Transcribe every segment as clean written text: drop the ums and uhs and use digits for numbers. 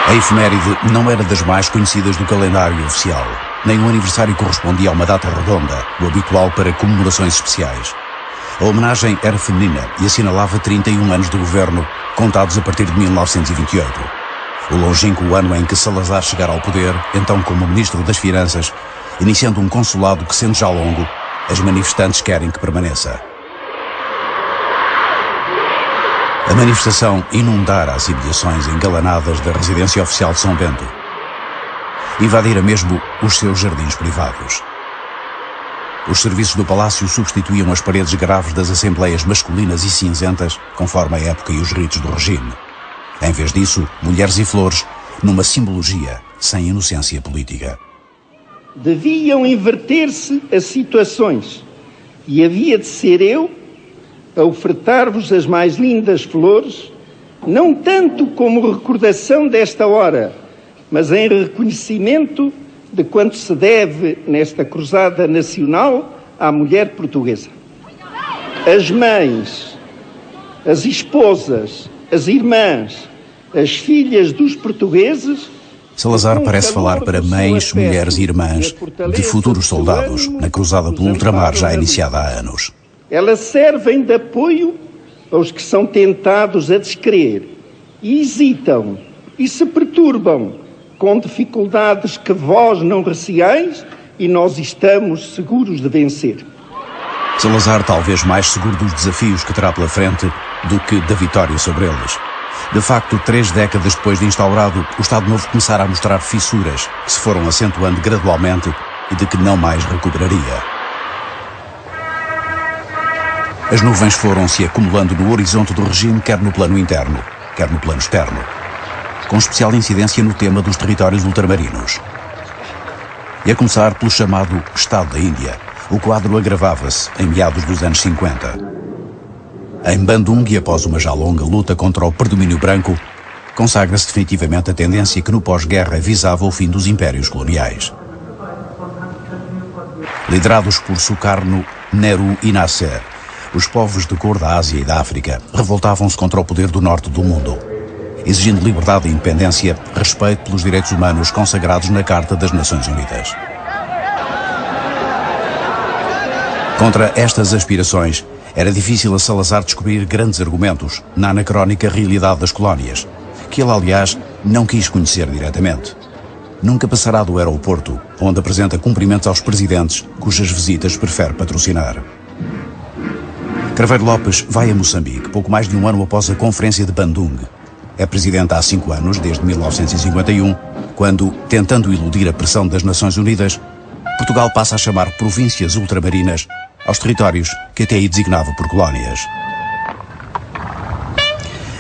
A efeméride não era das mais conhecidas do calendário oficial. Nem o aniversário correspondia a uma data redonda, o habitual para comemorações especiais. A homenagem era feminina e assinalava 31 anos de governo, contados a partir de 1928. O longínquo ano em que Salazar chegara ao poder, então como Ministro das Finanças, iniciando um consulado que, sendo já longo, as manifestantes querem que permaneça. A manifestação inundara as imediações engalanadas da residência oficial de São Bento. Invadira mesmo os seus jardins privados. Os serviços do palácio substituíam as paredes graves das assembleias masculinas e cinzentas, conforme a época e os ritos do regime. Em vez disso, mulheres e flores, numa simbologia sem inocência política. Deviam inverter-se as situações e havia de ser eu a ofertar-vos as mais lindas flores, não tanto como recordação desta hora, mas em reconhecimento de quanto se deve nesta cruzada nacional à mulher portuguesa. As mães, as esposas, as irmãs, as filhas dos portugueses. Salazar parece falar para mães, mulheres e irmãs de futuros soldados na cruzada pelo ultramar já iniciada há anos. Elas servem de apoio aos que são tentados a descrer e hesitam e se perturbam com dificuldades que vós não receais e nós estamos seguros de vencer. Salazar talvez mais seguro dos desafios que terá pela frente do que da vitória sobre eles. De facto, 3 décadas depois de instaurado, o Estado Novo começara a mostrar fissuras que se foram acentuando gradualmente e de que não mais recuperaria. As nuvens foram-se acumulando no horizonte do regime, quer no plano interno, quer no plano externo, com especial incidência no tema dos territórios ultramarinos. E a começar pelo chamado Estado da Índia, o quadro agravava-se em meados dos anos 50. Em Bandung, e após uma já longa luta contra o predomínio branco, consagra-se definitivamente a tendência que no pós-guerra visava o fim dos impérios coloniais. Liderados por Sukarno, Nehru e Nasser, os povos de cor da Ásia e da África revoltavam-se contra o poder do norte do mundo, exigindo liberdade e independência, respeito pelos direitos humanos consagrados na Carta das Nações Unidas. Contra estas aspirações, era difícil a Salazar descobrir grandes argumentos na anacrónica realidade das colónias, que ele, aliás, não quis conhecer diretamente. Nunca passará do aeroporto, onde apresenta cumprimentos aos presidentes, cujas visitas prefere patrocinar. Craveiro Lopes vai a Moçambique, pouco mais de um ano após a Conferência de Bandung. É presidente há 5 anos, desde 1951, quando, tentando iludir a pressão das Nações Unidas, Portugal passa a chamar províncias ultramarinas aos territórios que até aí designava por colónias.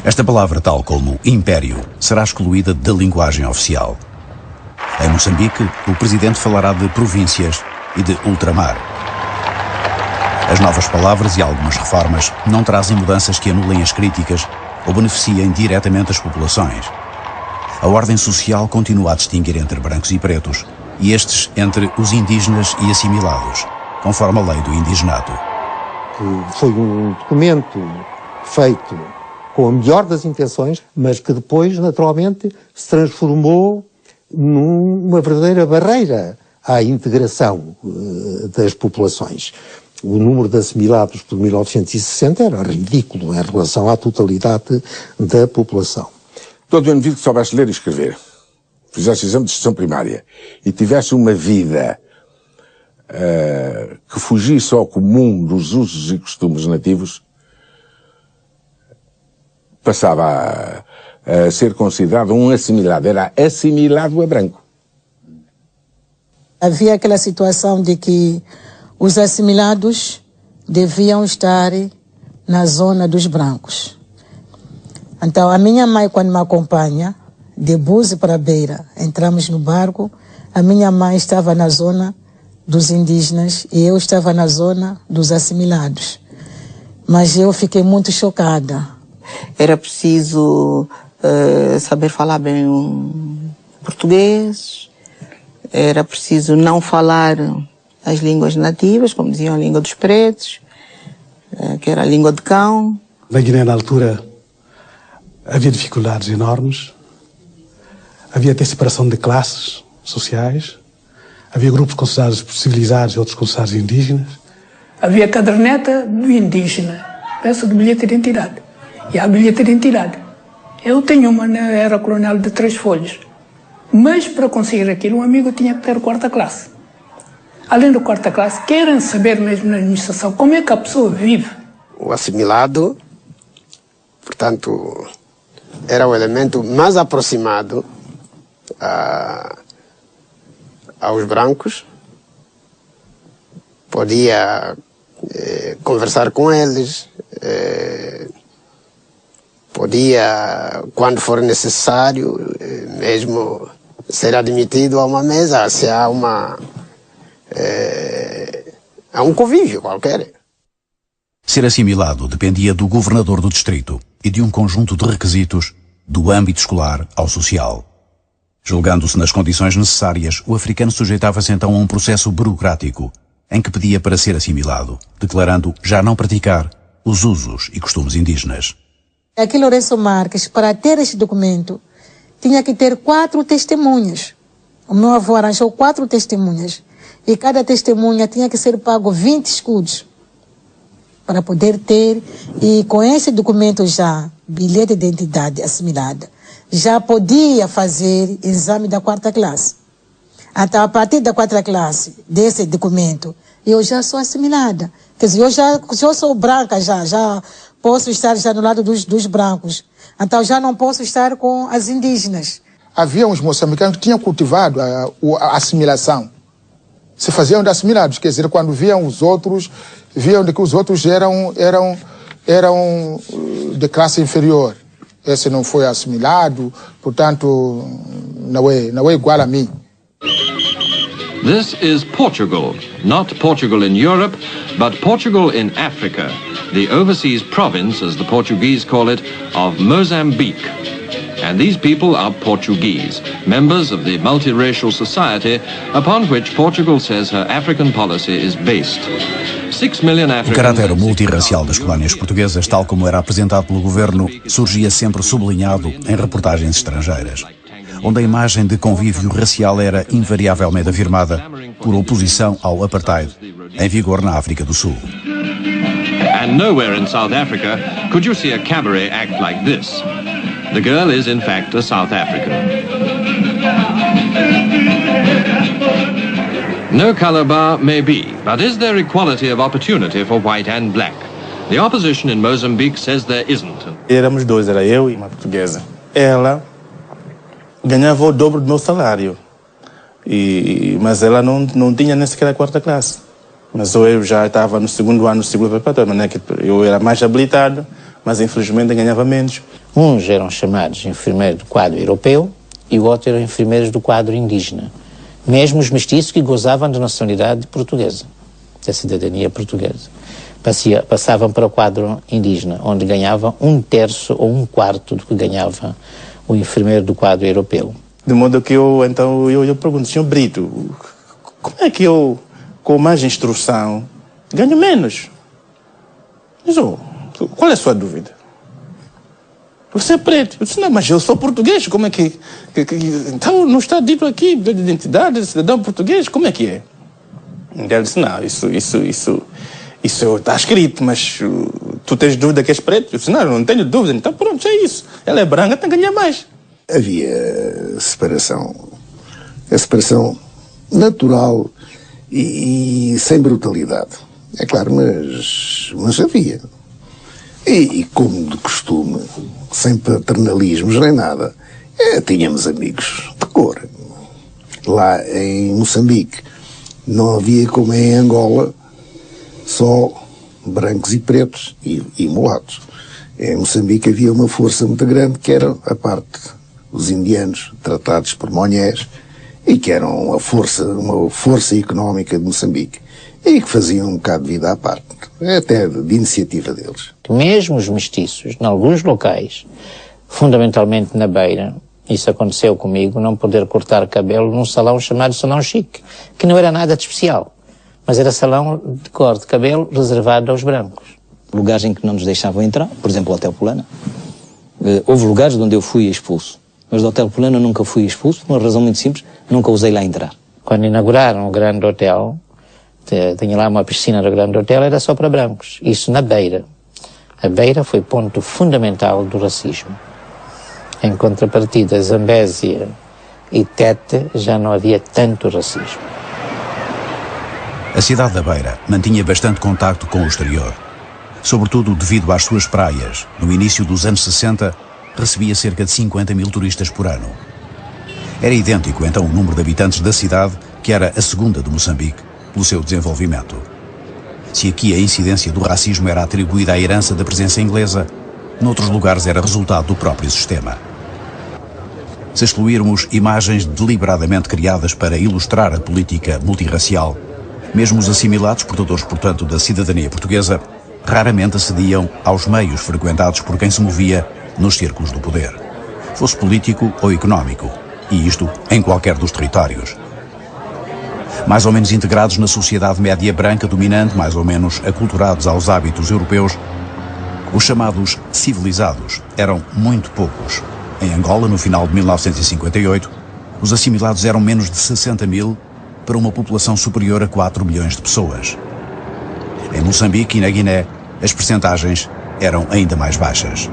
Esta palavra, tal como império, será excluída da linguagem oficial. Em Moçambique, o presidente falará de províncias e de ultramar. As novas palavras e algumas reformas não trazem mudanças que anulem as críticas ou beneficiem diretamente as populações. A ordem social continua a distinguir entre brancos e pretos, e estes entre os indígenas e assimilados, conforme a lei do indigenato. Foi um documento feito com a melhor das intenções, mas que depois, naturalmente, se transformou numa verdadeira barreira à integração das populações. O número de assimilados por 1960 era ridículo em relação à totalidade da população. Todo indivíduo que soubesse ler e escrever, fizesse exame de instrução primária e tivesse uma vida que fugisse ao comum dos usos e costumes nativos, passava a ser considerado um assimilado. Era assimilado a branco. Havia aquela situação de que os assimilados deviam estar na zona dos brancos. Então, a minha mãe, quando me acompanha, de Búzios para Beira, entramos no barco, a minha mãe estava na zona dos indígenas e eu estava na zona dos assimilados. Mas eu fiquei muito chocada. Era preciso saber falar bem o português, era preciso não falar as línguas nativas, como diziam, a língua dos pretos, que era a língua de cão. Na Guiné, na altura, havia dificuldades enormes. Havia até separação de classes sociais. Havia grupos considerados civilizados e outros considerados indígenas. Havia caderneta do indígena, peça de bilhete de identidade. E há bilhete de identidade. Eu tenho uma na era colonial de 3 folhas. Mas para conseguir aquilo, um amigo tinha que ter 4ª classe. Além da 4ª classe, querem saber mesmo na administração como é que a pessoa vive. O assimilado, portanto, era o elemento mais aproximado aos brancos. Podia conversar com eles, podia, quando for necessário, mesmo ser admitido a uma mesa, se há um convívio qualquer. Ser assimilado dependia do governador do distrito e de um conjunto de requisitos do âmbito escolar ao social. Julgando-se nas condições necessárias, o africano sujeitava-se então a um processo burocrático em que pedia para ser assimilado, declarando já não praticar os usos e costumes indígenas. Aqui Lourenço Marques, para ter este documento, tinha que ter 4 testemunhas. O meu avô arranjou 4 testemunhas. E cada testemunha tinha que ser pago 20 escudos para poder ter. E com esse documento já, bilhete de identidade assimilada, já podia fazer exame da 4ª classe. Até a partir da 4ª classe, desse documento, eu já sou assimilada. Quer dizer, eu sou branca já posso estar já no lado dos brancos. Então já não posso estar com as indígenas. Havia uns moçambicanos que tinham cultivado a assimilação. Se faziam de assimilados, quer dizer, quando viam os outros, viam de que os outros eram de classe inferior. Esse não foi assimilado, portanto, não é igual a mim. This is Portugal, not Portugal in Europe, but Portugal in Africa, the overseas province, as the Portuguese call it, of Mozambique. And these people are Portuguese, members of the multiracial society upon which Portugal says her African policy is based. 6 million Africans... O caráter multirracial das colónias portuguesas, tal como era apresentado pelo governo, surgia sempre sublinhado em reportagens estrangeiras, onde a imagem de convívio racial era invariavelmente afirmada por oposição ao apartheid, em vigor na África do Sul. And nowhere in South Africa could you see a cabaret act like this. The girl is in fact a South African. No color bar may be, but is there equality of opportunity for white and black? The opposition in Mozambique says there isn't. Éramos 2, era eu e uma portuguesa. Ela ganhava o dobro do meu salário, mas ela não tinha nem sequer a 4ª classe. Mas eu já estava no 2º ano do ciclo preparatório, né? Eu era mais habilitado, mas infelizmente ganhava menos. Uns eram chamados enfermeiros do quadro europeu e o outro eram enfermeiros do quadro indígena. Mesmo os mestiços que gozavam da nacionalidade portuguesa, da cidadania portuguesa. Passavam para o quadro indígena, onde ganhavam 1/3 ou 1/4 do que ganhava o enfermeiro do quadro europeu. De modo que eu pergunto, Sr. Brito, como é que eu, com mais instrução, ganho menos? Mas, qual é a sua dúvida? Você é preto. Eu disse, não, mas eu sou português, como é que então não está dito aqui de identidade, cidadão português, como é que é? Ele disse, não, isso está escrito, mas tu tens dúvida que és preto? Eu disse, não tenho dúvida, então pronto, é isso. Ela é branca, tem que ganhar mais. Havia separação. A separação natural e sem brutalidade. É claro, mas havia. E como de costume, sem paternalismos nem nada, tínhamos amigos de cor. Lá em Moçambique não havia, como em Angola, só brancos e pretos e mulatos. Em Moçambique havia uma força muito grande que era a parte dos indianos tratados por monhés e que eram uma força económica de Moçambique e que faziam um bocado de vida à parte, até de iniciativa deles. Mesmo os mestiços, em alguns locais, fundamentalmente na Beira, isso aconteceu comigo, não poder cortar cabelo num salão chamado Salão Chique, que não era nada de especial, mas era salão de corte de cabelo reservado aos brancos. Lugares em que não nos deixavam entrar, por exemplo o Hotel Polana. Houve lugares onde eu fui expulso, Mas do Hotel Polano nunca fui expulso, por uma razão muito simples, nunca usei lá entrar. Quando inauguraram o Grande Hotel, tinha lá uma piscina do Grande Hotel, era só para brancos. Isso na Beira. A Beira foi ponto fundamental do racismo. Em contrapartida, Zambésia e Tete já não havia tanto racismo. A cidade da Beira mantinha bastante contacto com o exterior. Sobretudo devido às suas praias. No início dos anos 60, recebia cerca de 50 mil turistas por ano. Era idêntico, então, o número de habitantes da cidade, que era a segunda de Moçambique, pelo seu desenvolvimento. Se aqui a incidência do racismo era atribuída à herança da presença inglesa, noutros lugares era resultado do próprio sistema. Se excluirmos imagens deliberadamente criadas para ilustrar a política multirracial, mesmo os assimilados, portadores, portanto, da cidadania portuguesa, raramente acediam aos meios frequentados por quem se movia nos círculos do poder, fosse político ou económico, e isto em qualquer dos territórios. Mais ou menos integrados na sociedade média branca dominante, mais ou menos aculturados aos hábitos europeus, os chamados civilizados eram muito poucos. Em Angola, no final de 1958, os assimilados eram menos de 60 mil para uma população superior a 4 milhões de pessoas. Em Moçambique e na Guiné, as percentagens eram ainda mais baixas.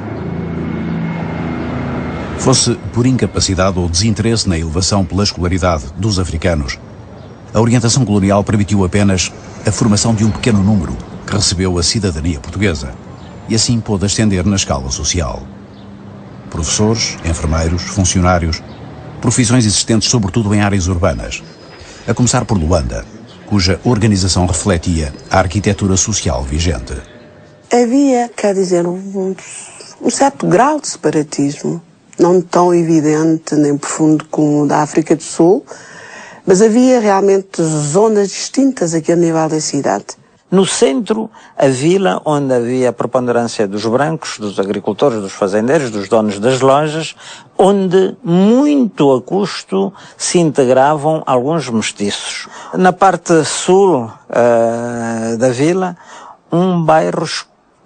Fosse por incapacidade ou desinteresse na elevação pela escolaridade dos africanos, a orientação colonial permitiu apenas a formação de um pequeno número que recebeu a cidadania portuguesa e assim pôde ascender na escala social. Professores, enfermeiros, funcionários, profissões existentes sobretudo em áreas urbanas, a começar por Luanda, cuja organização refletia a arquitetura social vigente. Havia, quer dizer, um certo grau de separatismo, não tão evidente nem profundo como o da África do Sul, mas havia realmente zonas distintas aqui a nível da cidade. No centro, a vila onde havia a preponderância dos brancos, dos agricultores, dos fazendeiros, dos donos das lojas, onde muito a custo se integravam alguns mestiços. Na parte sul da vila, um bairro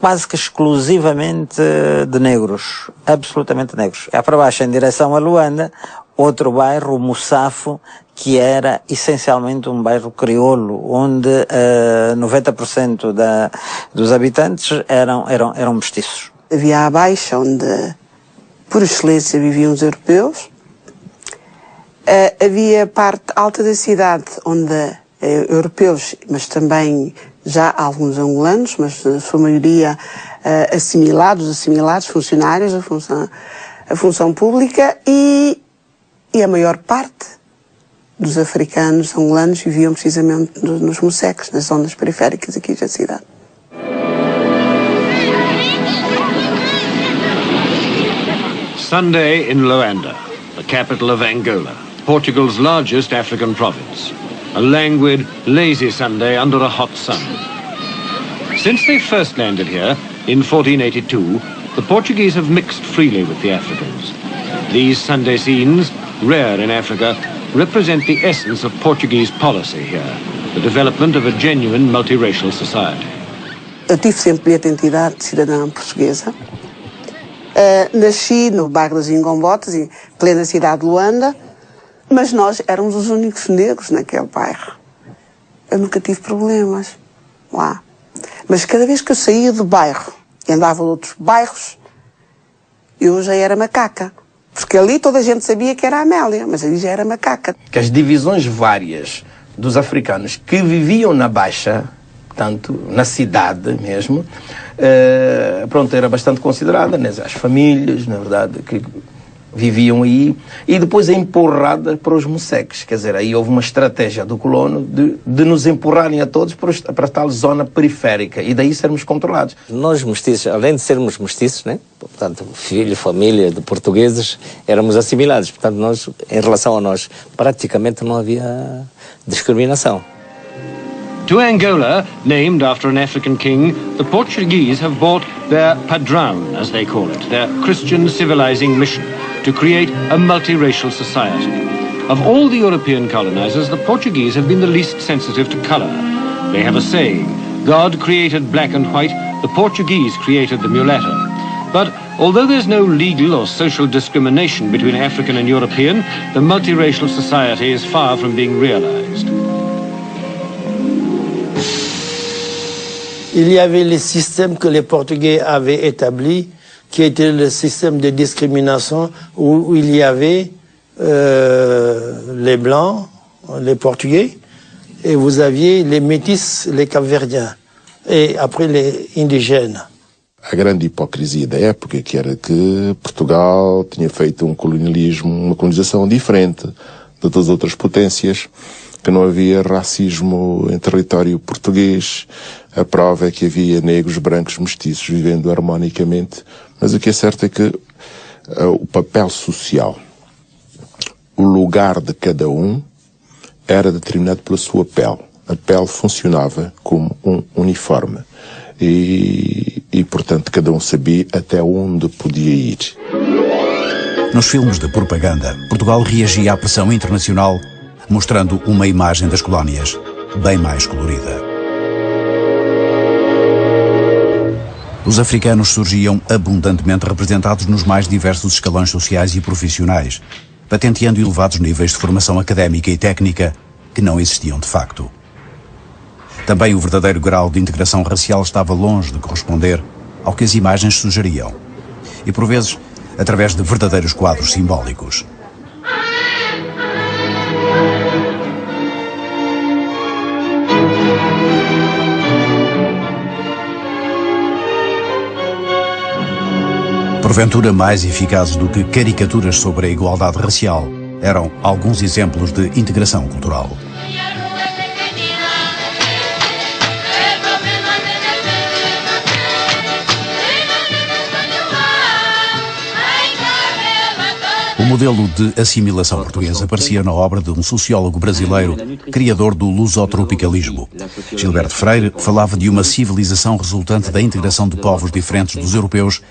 quase que exclusivamente de negros, absolutamente negros. É para baixo, em direção a Luanda, outro bairro, o Mussafo, que era essencialmente um bairro crioulo, onde 90% dos habitantes eram mestiços. Havia a Baixa, onde, por excelência, viviam os europeus. Havia a parte alta da cidade, onde europeus, mas também já alguns angolanos, mas a sua maioria assimilados, funcionários da função pública, e a maior parte dos africanos angolanos viviam precisamente nos Moceques, nas zonas periféricas aqui da cidade. Sunday in Luanda, the capital of Angola, Portugal's largest African province. A languid, lazy Sunday under a hot sun. Since they first landed here, in 1482, the Portuguese have mixed freely with the Africans. These Sunday scenes, rare in Africa, represent the essence of Portuguese policy here, the development of a genuine multiracial society. Eu tive sempre a identidade de cidadã portuguesa. Nasci no bairro das Ingombotas, em plena cidade de Luanda, mas nós éramos os únicos negros naquele bairro. Eu nunca tive problemas lá. Mas cada vez que eu saía do bairro e andava a outros bairros, eu já era macaca. Porque ali toda a gente sabia que era a Amélia, mas ali já era macaca. Que as divisões várias dos africanos que viviam na Baixa, portanto, na cidade mesmo, pronto, era bastante considerada, né? As famílias, na verdade, que viviam aí, e depois a empurrada para os Moceques. Quer dizer, aí houve uma estratégia do colono de nos empurrarem a todos para tal zona periférica, e daí sermos controlados. Nós mestiços, além de sermos mestiços, né? Portanto, filho, família de portugueses, éramos assimilados. Portanto, nós, em relação a nós, praticamente não havia discriminação. To Angola, named after an African king, the Portuguese have brought their padrão, as they call it, their Christian civilizing mission, to create a multiracial society. Of all the European colonizers, the Portuguese have been the least sensitive to color. They have a saying, God created black and white, the Portuguese created the mulatto. But Although there's no legal or social discrimination between African and European, the multiracial society is far from being realized. Il y avait le système que les Portugais avaient établi, qui était le système de discrimination où il y avait les Blancs, les Portugais, et vous aviez les Métis, les Capverdiens, et après les Indigènes. A grande hipocrisia da época que era que Portugal tinha feito um colonialismo, uma colonização diferente de todas as outras potências, que não havia racismo em território português. A prova é que havia negros, brancos, mestiços vivendo harmonicamente, mas o que é certo é que o papel social, o lugar de cada um, era determinado pela sua pele. A pele funcionava como um uniforme e portanto, cada um sabia até onde podia ir. Nos filmes de propaganda, Portugal reagia à pressão internacional, mostrando uma imagem das colónias bem mais colorida. Os africanos surgiam abundantemente representados nos mais diversos escalões sociais e profissionais, patenteando elevados níveis de formação académica e técnica que não existiam de facto. Também o verdadeiro grau de integração racial estava longe de corresponder ao que as imagens sugeriam, e por vezes através de verdadeiros quadros simbólicos. Porventura mais eficazes do que caricaturas sobre a igualdade racial eram alguns exemplos de integração cultural. O modelo de assimilação portuguesa aparecia na obra de um sociólogo brasileiro, criador do lusotropicalismo. Gilberto Freire falava de uma civilização resultante da integração de povos diferentes dos europeus,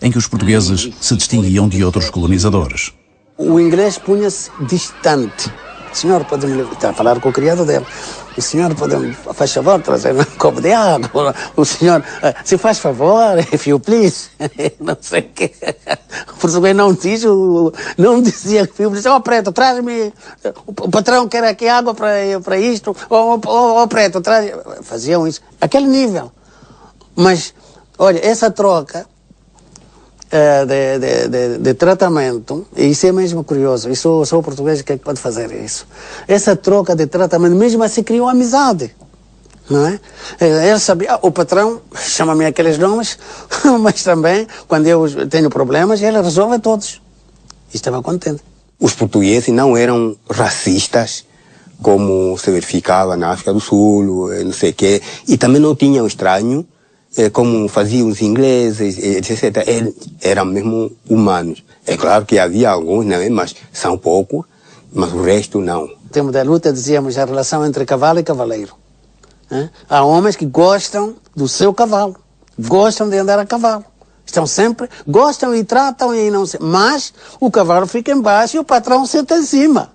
em que os portugueses se distinguiam de outros colonizadores. O inglês punha-se distante. O senhor pode me estar a falar com o criado dele. O senhor pode, faz favor, trazer um copo de água. O senhor, se faz favor, if you please. Não sei o quê. O português não dizia que ó preto, traz-me. O patrão quer aqui água para isto. Ó preto, traz. Faziam isso. Aquele nível. Mas, olha, essa troca de tratamento, e isso é mesmo curioso, só o português que pode fazer isso. Essa troca de tratamento, mesmo assim criou amizade, não é? Ele sabia, o patrão chama-me aqueles nomes, mas também, quando eu tenho problemas, ele resolve todos. E estava contente. Os portugueses não eram racistas, como se verificava na África do Sul, não sei o quê, e também não tinham estranho, como faziam os ingleses, etc. Eram mesmo humanos. É claro que havia alguns, né, mas são poucos, mas o resto não. No tempo da luta dizíamos a relação entre cavalo e cavaleiro. Há homens que gostam do seu cavalo, gostam de andar a cavalo. Estão sempre, gostam e tratam e não sei. Mas o cavalo fica embaixo e o patrão senta em cima.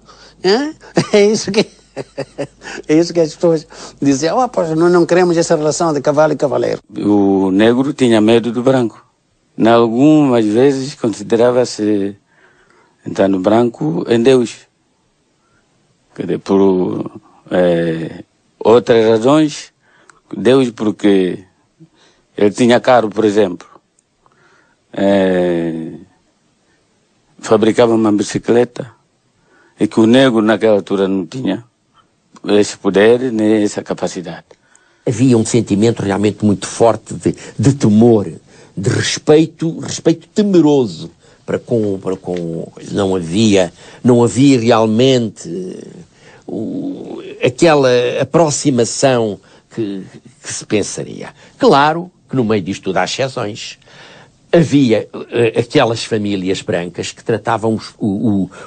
É isso que... É isso que as pessoas diziam, nós não queremos essa relação de cavalo e cavaleiro. O negro tinha medo do branco. Em algumas vezes considerava-se, então, o branco em Deus. Por outras razões, Deus porque ele tinha carro, por exemplo. Fabricava uma bicicleta e que o negro naquela altura não tinha esse poder nem essa capacidade. Havia um sentimento realmente muito forte de temor, de respeito temeroso para com não havia realmente aquela aproximação que se pensaria. Claro que no meio disto tudo há exceções. Havia aquelas famílias brancas que tratavam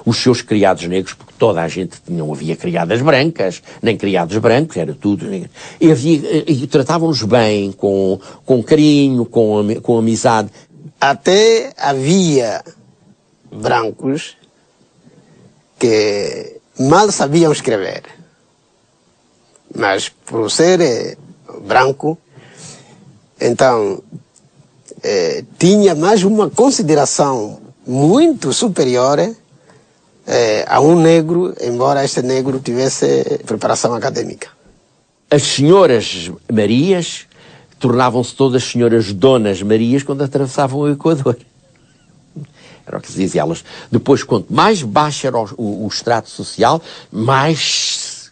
os seus criados negros, porque toda a gente não havia criadas brancas, nem criados brancos, era tudo. E tratavam-nos bem, com carinho, com amizade. Até havia brancos que mal sabiam escrever. Mas por ser branco, então tinha mais uma consideração muito superior a um negro, embora este negro tivesse preparação acadêmica. As senhoras Marias tornavam-se todas senhoras Donas Marias quando atravessavam o Equador. Era o que se dizia elas. Depois, quanto mais baixo era o extrato social, mais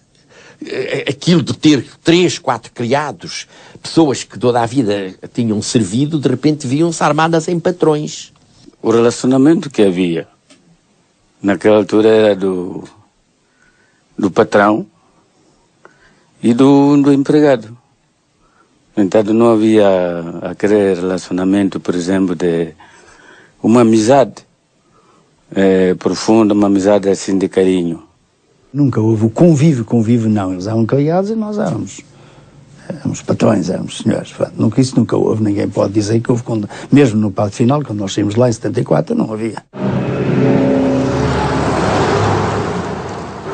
aquilo de ter 3, 4 criados, pessoas que toda a vida tinham servido, de repente viam-se armadas em patrões. O relacionamento que havia naquela altura era do patrão e do empregado. No entanto, não havia aquele relacionamento, por exemplo, de uma amizade profunda, uma amizade assim de carinho. Nunca houve o convívio não. Eles eram criados e nós éramos patrões, éramos senhores. Isso nunca houve, ninguém pode dizer que houve, mesmo no Pacto Final, quando nós saímos lá em 74, não havia.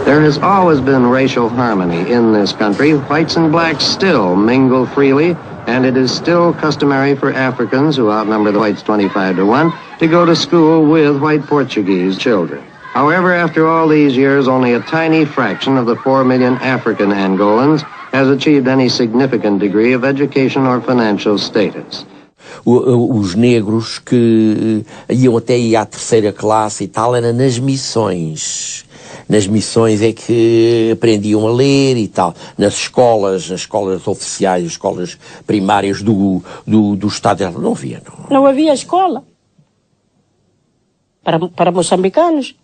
There has always been racial harmony in this country. Whites and blacks still mingle freely, and it is still customary for Africans, who outnumber the whites 25-1, to go to school with white Portuguese children. However, after all these years, only a tiny fraction of the 4 million African Angolans has achieved any significant degree of education or financial status. Os negros que iam até ir à 3ª classe e tal, era nas missões. Nas missões é que aprendiam a ler e tal. Nas escolas oficiais, as escolas primárias do Estado, não havia. Não havia escola para moçambicanos.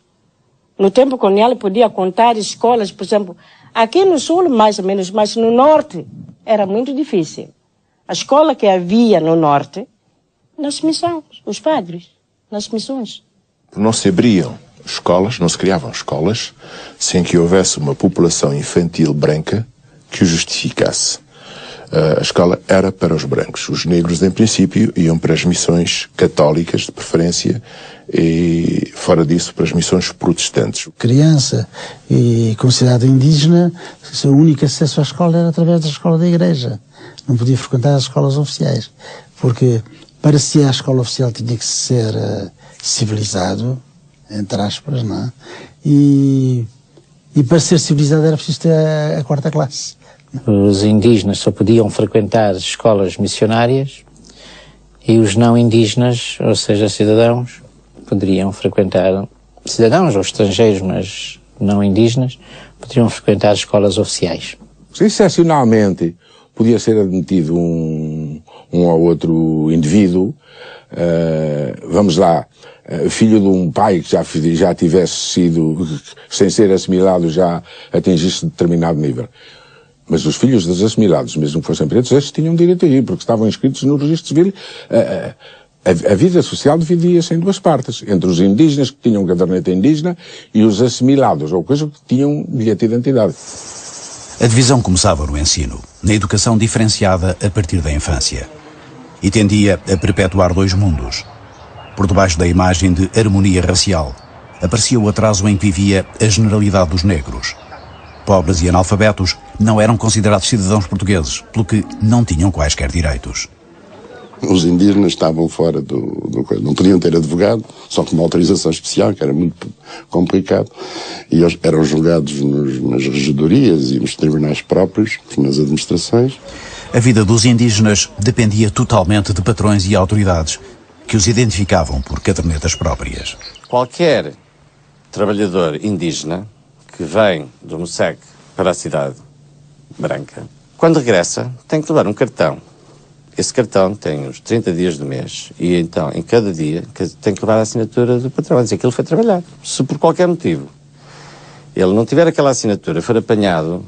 No tempo colonial podia contar escolas, por exemplo, aqui no sul mais ou menos, mas no norte era muito difícil. A escola que havia no norte, nas missões, os padres, nas missões. Não se abriam escolas, não se criavam escolas, sem que houvesse uma população infantil branca que o justificasse. A escola era para os brancos. Os negros, em princípio, iam para as missões católicas, de preferência, e fora disso, para as missões protestantes. Criança e considerado indígena, o seu único acesso à escola era através da escola da igreja. Não podia frequentar as escolas oficiais, porque para ser a escola oficial tinha que ser civilizado, entre aspas, não é? E para ser civilizado era preciso ter a 4ª classe. Os indígenas só podiam frequentar escolas missionárias e os não indígenas, ou seja, cidadãos, poderiam frequentar, cidadãos ou estrangeiros, mas não indígenas, poderiam frequentar escolas oficiais. Excepcionalmente, podia ser admitido um ou outro indivíduo, vamos lá, filho de um pai que já tivesse sido, sem ser assimilado, já atingisse determinado nível. Mas os filhos dos assimilados, mesmo que fossem pretos, estes tinham direito a ir, porque estavam inscritos no registro civil. A vida social dividia-se em 2 partes, entre os indígenas que tinham caderneta indígena e os assimilados, ou coisa que tinham bilhete de identidade. A divisão começava no ensino, na educação diferenciada a partir da infância, e tendia a perpetuar 2 mundos. Por debaixo da imagem de harmonia racial, aparecia o atraso em que vivia a generalidade dos negros. Pobres e analfabetos não eram considerados cidadãos portugueses, pelo que não tinham quaisquer direitos. Os indígenas estavam fora não podiam ter advogado, só com uma autorização especial, que era muito complicado, e eles eram julgados nas regedorias e nos tribunais próprios, nas administrações. A vida dos indígenas dependia totalmente de patrões e autoridades, que os identificavam por cadernetas próprias. Qualquer trabalhador indígena que vem do Moçambique para a cidade branca, quando regressa, tem que levar um cartão. Esse cartão tem os 30 dias do mês e então, em cada dia, tem que levar a assinatura do patrão, a dizer que ele foi trabalhar. Se por qualquer motivo ele não tiver aquela assinatura, for apanhado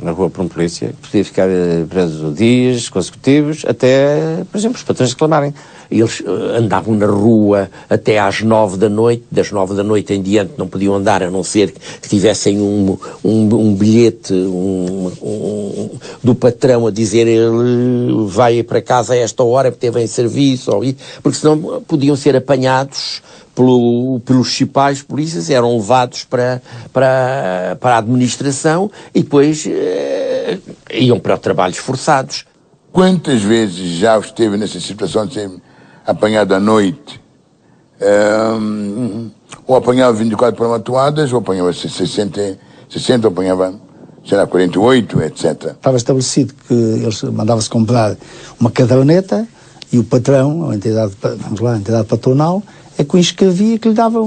na rua por um polícia, podia ficar preso dias consecutivos até, por exemplo, os patrões reclamarem. Eles andavam na rua até às 9 da noite, das 9 da noite em diante não podiam andar a não ser que tivessem um bilhete do patrão a dizer ele vai para casa a esta hora porque teve em serviço, porque senão podiam ser apanhados pelos chipais polícias, eram levados para a administração e depois iam para trabalhos forçados. Quantas vezes já esteve nessa situação de ser apanhado à noite, ou apanhava 24 palmatoadas, ou apanhava 60, ou apanhava, sei lá, 48, etc. Estava estabelecido que eles mandavam-se comprar uma caderneta e o patrão, a entidade, vamos lá, a entidade patronal, é com isso que havia que lhe dava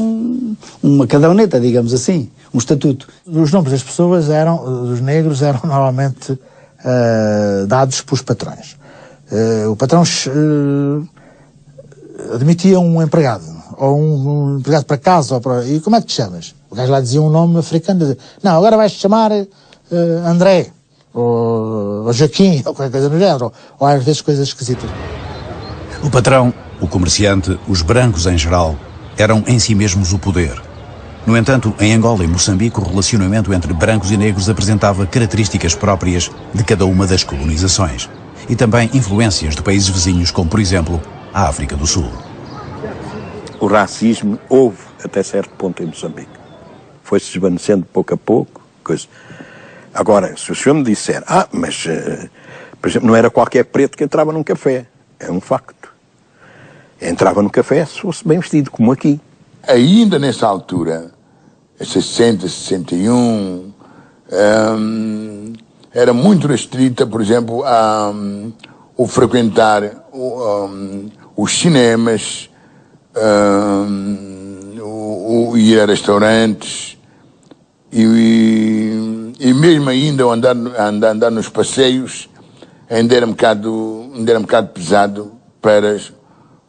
uma caderneta, digamos assim, um estatuto. Os nomes das pessoas dos negros eram normalmente dados pelos patrões. O patrão admitia um empregado, ou um empregado para casa, e como é que te chamas? O gajo lá dizia um nome africano, não, agora vais-te chamar André, ou Joaquim, ou qualquer coisa no género, ou às vezes coisas esquisitas. O patrão, o comerciante, os brancos em geral, eram em si mesmos o poder. No entanto, em Angola e Moçambique, o relacionamento entre brancos e negros apresentava características próprias de cada uma das colonizações e também influências de países vizinhos, como, por exemplo, a África do Sul. O racismo houve até certo ponto em Moçambique. Foi-se desvanecendo pouco a pouco. Coisa. Agora, se o senhor me disser, mas, por exemplo, não era qualquer preto que entrava num café. É um facto. Entrava no café se fosse bem vestido, como aqui. Ainda nessa altura, 60, 61, era muito restrita, por exemplo, o frequentar os cinemas, o ir a restaurantes e mesmo ainda andar nos passeios ainda era um bocado pesado para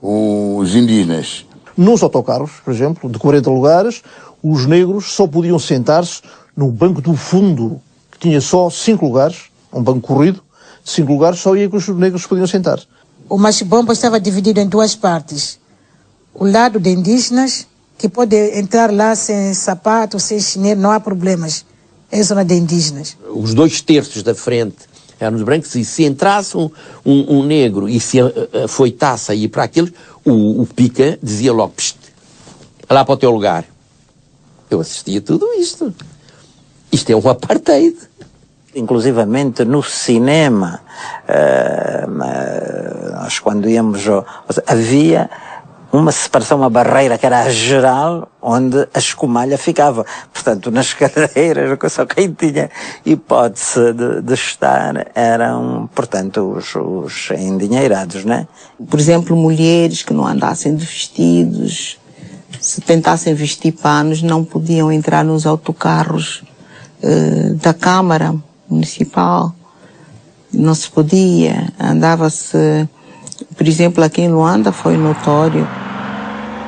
os indígenas. Nos autocarros, por exemplo, de 40 lugares, os negros só podiam sentar-se no banco do fundo, que tinha só 5 lugares, um banco corrido, 5 lugares, só ia que os negros podiam sentar. O machibomba estava dividido em duas partes. O lado de indígenas, que pode entrar lá sem sapato, sem chinelo, não há problemas. É a zona de indígenas. Os 2/3 da frente eram os brancos, e se entrasse um negro e se afoitasse a ir para aqueles, o pica dizia logo, lá para o teu lugar. Eu assistia a tudo isto. Isto é um apartheid. Inclusivamente no cinema, nós quando íamos, havia uma separação, uma barreira que era geral, onde a escumalha ficava. Portanto, nas cadeiras, só quem tinha hipótese de estar eram, portanto, os endinheirados, né? Por exemplo, mulheres que não andassem de vestidos, se tentassem vestir panos, não podiam entrar nos autocarros da Câmara Municipal. Não se podia. Andava-se, por exemplo, aqui em Luanda foi notório.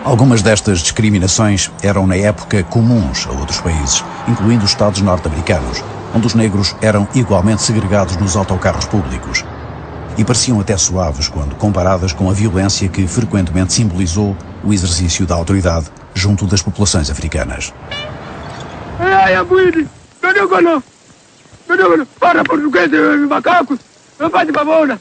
Algumas destas discriminações eram na época comuns a outros países, incluindo os Estados norte-americanos, onde os negros eram igualmente segregados nos autocarros públicos. E pareciam até suaves quando comparadas com a violência que frequentemente simbolizou o exercício da autoridade junto das populações africanas. Para português, macacos, não faz favor.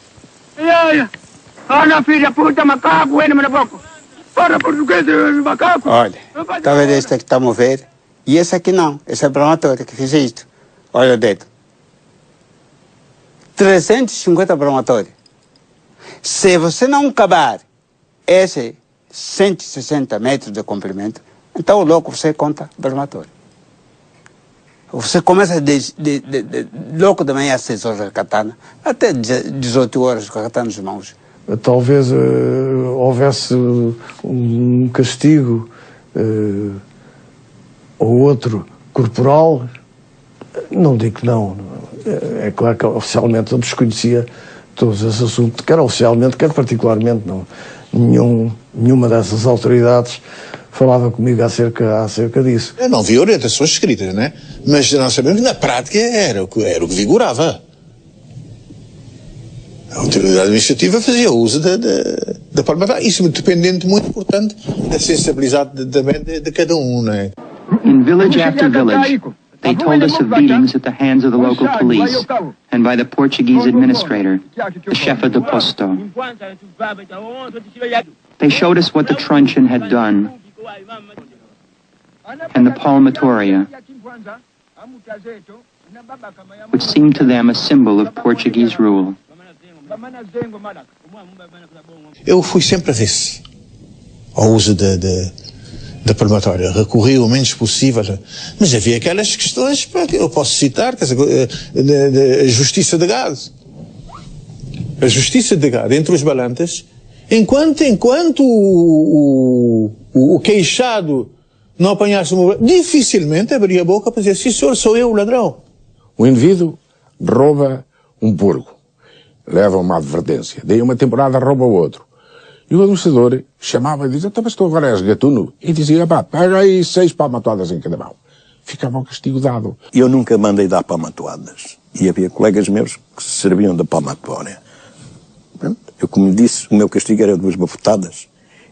Ana filha, puta, macaco, ele me boca. Para português, macaco. Olha, tá vendo esta que estamos a ver? E essa aqui não, essa é a promotora que fez isto. Olha o dedo. 350 promotórios. Se você não acabar esse 160 metros de comprimento, então logo você conta promotório. Você começa logo de manhã às 6 horas da katana, até 18 horas com a katana nas mãos. Talvez houvesse um castigo ou outro corporal. Não digo que não. É claro que oficialmente eu desconhecia todos esses assuntos, quer oficialmente, quer particularmente. Não. Nenhuma dessas autoridades falava comigo acerca disso. Eu não vi orientações escritas, né? Mas nós sabemos que na prática era o que vigorava. A autoridade administrativa fazia uso da parlamentar. Isso é dependente, muito importante, da sensibilidade de cada um, né? In village after village, they told us of beatings at the hands of the local police and by the Portuguese administrator, the chefe do posto. They showed us what the truncheon had done and the palmatoria, which seemed to them a symbol of Portuguese rule. Eu fui sempre avesse ao uso da palmatória, recorri o menos possível, mas havia aquelas questões que eu posso citar, quer dizer, a justiça de gado. A justiça de gado entre os balantas, enquanto o queixado não apanhasse dificilmente abria a boca para dizer: sim senhor, sou eu o ladrão. O indivíduo rouba um porco, leva uma advertência, daí uma temporada rouba o outro. E o administrador chamava e dizia: mas tu agora és gatuno. E dizia: pá, pega aí 6 palmatoadas em cada mão. Ficava o castigo dado. Eu nunca mandei dar palmatoadas. E havia colegas meus que se serviam da palmatória. Eu, como disse, o meu castigo era 2 bafetadas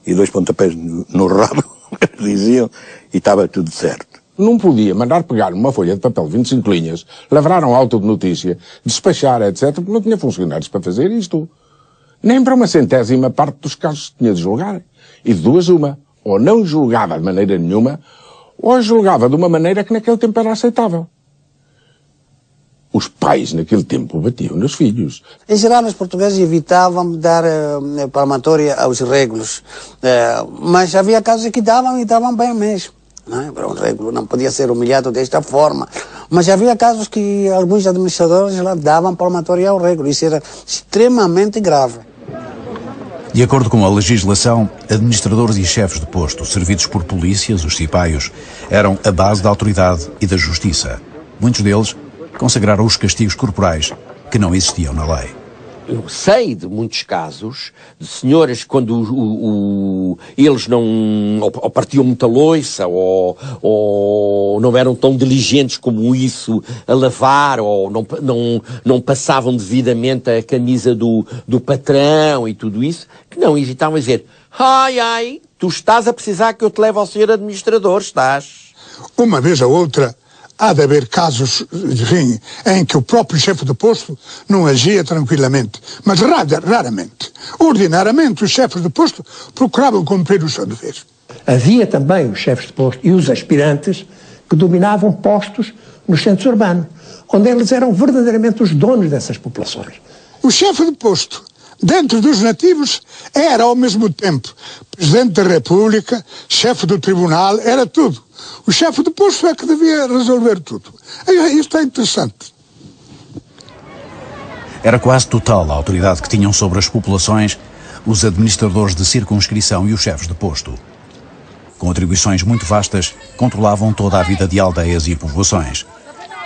e 2 pontapés no rabo, diziam, e estava tudo certo. Não podia mandar pegar uma folha de papel de 25 linhas, lavrar um auto de notícia, despachar, etc., porque não tinha funcionários para fazer isto. Nem para uma centésima parte dos casos tinha de julgar. E de 2 uma. Ou não julgava de maneira nenhuma, ou julgava de uma maneira que naquele tempo era aceitável. Os pais, naquele tempo, batiam nos filhos. Em geral, os portugueses evitavam dar palmatória aos régulos. Mas havia casos que davam e davam bem mesmo. Não é? Para um régulo não podia ser humilhado desta forma. Mas havia casos que alguns administradores lá davam palmatória ao régulo. Isso era extremamente grave. De acordo com a legislação, administradores e chefes de posto, servidos por polícias, os cipaios, eram a base da autoridade e da justiça. Muitos deles consagraram os castigos corporais que não existiam na lei. Eu sei de muitos casos de senhoras quando eles não ou partiam muita louça ou não eram tão diligentes como isso a lavar ou não passavam devidamente a camisa do patrão e tudo isso, que não hesitavam a dizer: ai, tu estás a precisar que eu te leve ao senhor administrador, estás. Uma vez ou outra há de haver casos, enfim, em que o próprio chefe de posto não agia tranquilamente, mas raramente. Ordinariamente, os chefes de posto procuravam cumprir o seu dever. Havia também os chefes de posto e os aspirantes que dominavam postos nos centros urbanos, onde eles eram verdadeiramente os donos dessas populações. O chefe de posto, dentro dos nativos, era ao mesmo tempo Presidente da República, chefe do tribunal, era tudo. O chefe de posto é que devia resolver tudo. Isto é interessante. Era quase total a autoridade que tinham sobre as populações os administradores de circunscrição e os chefes de posto. Com atribuições muito vastas, controlavam toda a vida de aldeias e povoações.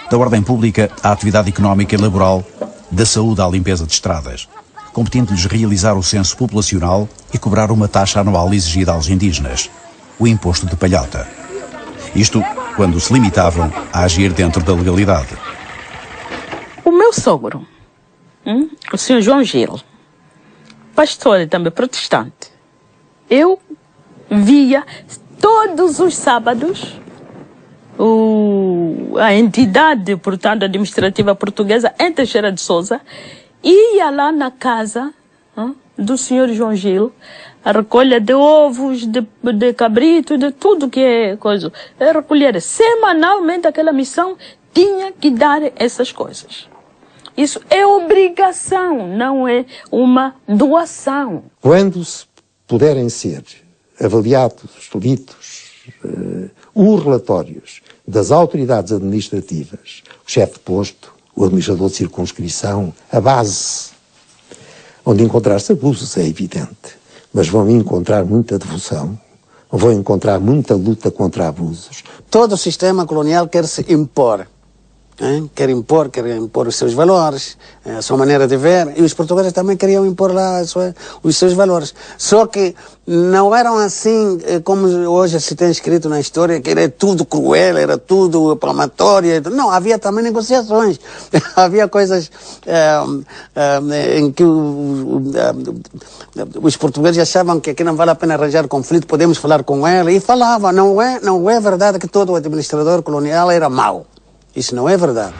Da ordem pública à atividade económica e laboral, da saúde à limpeza de estradas, competindo-lhes realizar o censo populacional e cobrar uma taxa anual exigida aos indígenas, o imposto de palhota. Isto quando se limitavam a agir dentro da legalidade. O meu sogro, o senhor João Gil, pastor e também protestante, eu via todos os sábados a entidade, portanto, administrativa portuguesa em Teixeira de Sousa ia lá na casa do senhor João Gil, a recolha de ovos, de cabrito, de tudo que é coisa. Recolher semanalmente aquela missão tinha que dar essas coisas. Isso é obrigação, não é uma doação. Quando se puderem ser avaliados, lidos, os relatórios das autoridades administrativas, o chefe de posto, o administrador de circunscrição, a base, onde encontrar-se abusos é evidente, mas vão encontrar muita devoção, vão encontrar muita luta contra abusos. Todo o sistema colonial quer se impor. Quer impor os seus valores, a sua maneira de ver, e os portugueses também queriam impor lá os seus valores. Só que não eram assim como hoje se tem escrito na história, que era tudo cruel, era tudo palmatória. Não, havia também negociações. Havia coisas em que os portugueses achavam que aqui não vale a pena arranjar conflito, podemos falar com ela, e falavam. Não é verdade que todo o administrador colonial era mau. Isso não é verdade.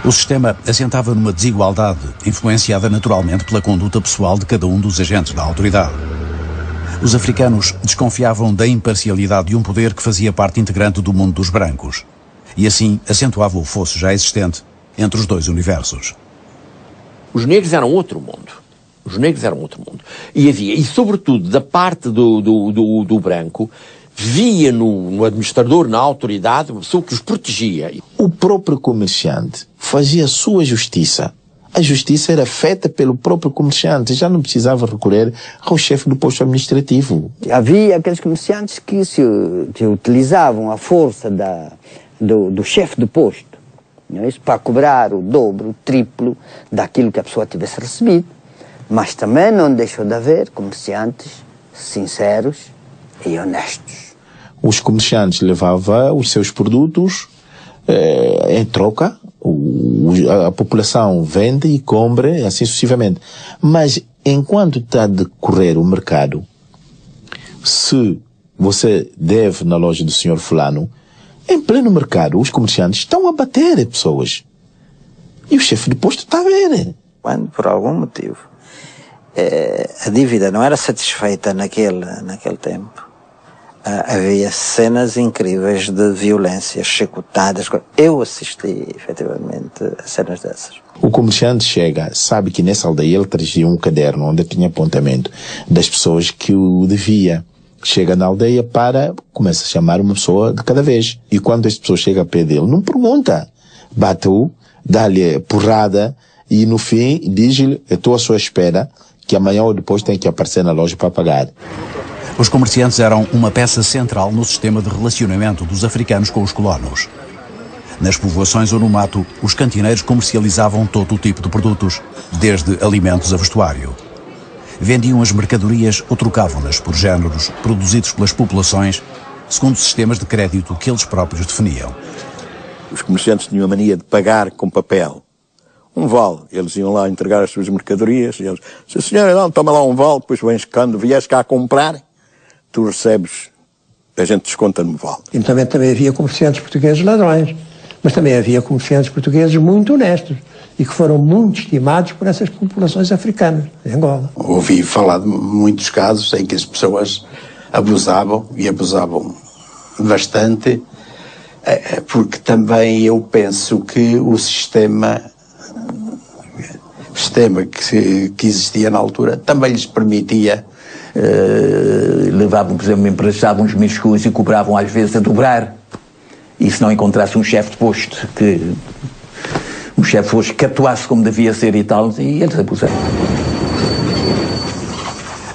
O sistema assentava numa desigualdade, influenciada naturalmente pela conduta pessoal de cada um dos agentes da autoridade. Os africanos desconfiavam da imparcialidade de um poder que fazia parte integrante do mundo dos brancos, e assim acentuava o fosso já existente entre os dois universos. Os negros eram outro mundo. Os negros eram outro mundo. E sobretudo, da parte do branco, via no administrador, na autoridade, uma pessoa que os protegia. O próprio comerciante fazia a sua justiça. A justiça era feita pelo próprio comerciante, já não precisava recorrer ao chefe do posto administrativo. Havia aqueles comerciantes que utilizavam a força do chefe do posto, não é isso? Para cobrar o dobro, o triplo daquilo que a pessoa tivesse recebido. Mas também não deixou de haver comerciantes sinceros e honestos. Os comerciantes levavam os seus produtos em troca, a população vende e compra, assim sucessivamente. Mas enquanto está a decorrer o mercado, se você deve na loja do senhor fulano, em pleno mercado os comerciantes estão a bater pessoas. E o chefe de posto está a ver. Quando, por algum motivo, a dívida não era satisfeita naquele tempo, havia cenas incríveis de violência executadas. Eu assisti, efetivamente, a cenas dessas. O comerciante chega, sabe que nessa aldeia ele trazia um caderno onde tinha apontamento das pessoas que o devia. Chega na aldeia começa a chamar uma pessoa de cada vez. E quando as pessoas chegam a pé dele, não pergunta. Bate-o, dá-lhe porrada e no fim diz-lhe, eu estou à sua espera, que amanhã ou depois tem que aparecer na loja para pagar. Os comerciantes eram uma peça central no sistema de relacionamento dos africanos com os colonos. Nas povoações ou no mato, os cantineiros comercializavam todo o tipo de produtos, desde alimentos a vestuário. Vendiam as mercadorias ou trocavam-nas por géneros produzidos pelas populações, segundo sistemas de crédito que eles próprios definiam. Os comerciantes tinham a mania de pagar com papel. Um vale. Eles iam lá entregar as suas mercadorias e eles, se a senhora não, toma lá um vale, depois vens quando vieres cá comprar, tu recebes, a gente desconta no vale. E também havia comerciantes portugueses ladrões, mas também havia comerciantes portugueses muito honestos e que foram muito estimados por essas populações africanas, em Angola. Ouvi falar de muitos casos em que as pessoas abusavam, e abusavam bastante, porque também eu penso que o sistema que existia na altura também lhes permitia. Levavam, por exemplo, emprestavam uns miscos e cobravam às vezes a dobrar. E se não encontrasse um chefe de posto que atuasse como devia ser e tal, e eles abusavam.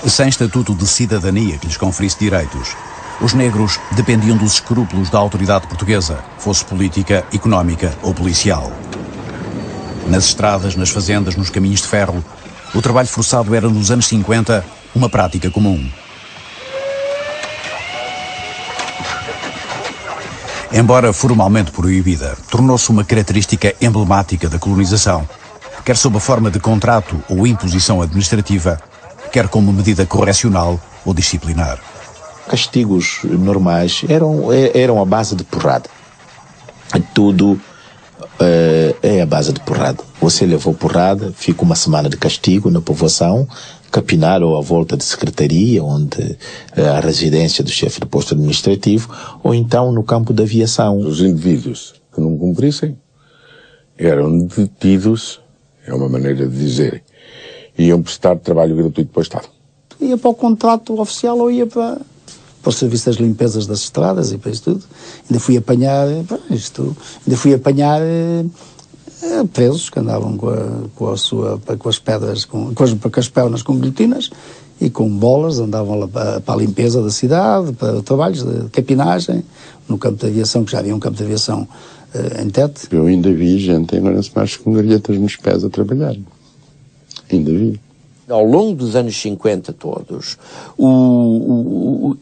Sem estatuto de cidadania que lhes conferisse direitos, os negros dependiam dos escrúpulos da autoridade portuguesa, fosse política, económica ou policial. Nas estradas, nas fazendas, nos caminhos de ferro, o trabalho forçado era, nos anos 50, uma prática comum. Embora formalmente proibida, tornou-se uma característica emblemática da colonização, quer sob a forma de contrato ou imposição administrativa, quer como medida correcional ou disciplinar. Castigos normais eram a base de porrada. Tudo é a base de porrada. Você levou porrada, fica uma semana de castigo na povoação, capinar ou à volta de secretaria, onde a residência do chefe do posto administrativo, ou então no campo da aviação. Os indivíduos que não cumprissem eram detidos, é uma maneira de dizer, iam prestar trabalho gratuito para o Estado. Ia para o contrato oficial ou ia para o serviço das limpezas das estradas e para isso tudo. Ainda fui apanhar presos que andavam com as pedras, com as pernas com guilhotinas e com bolas, andavam lá para a limpeza da cidade, para trabalhos de capinagem, no campo de aviação, que já havia um campo de aviação em Tete. Eu ainda vi gente agora se mais com galhetas nos pés a trabalhar. Ainda vi. Ao longo dos anos 50 todos,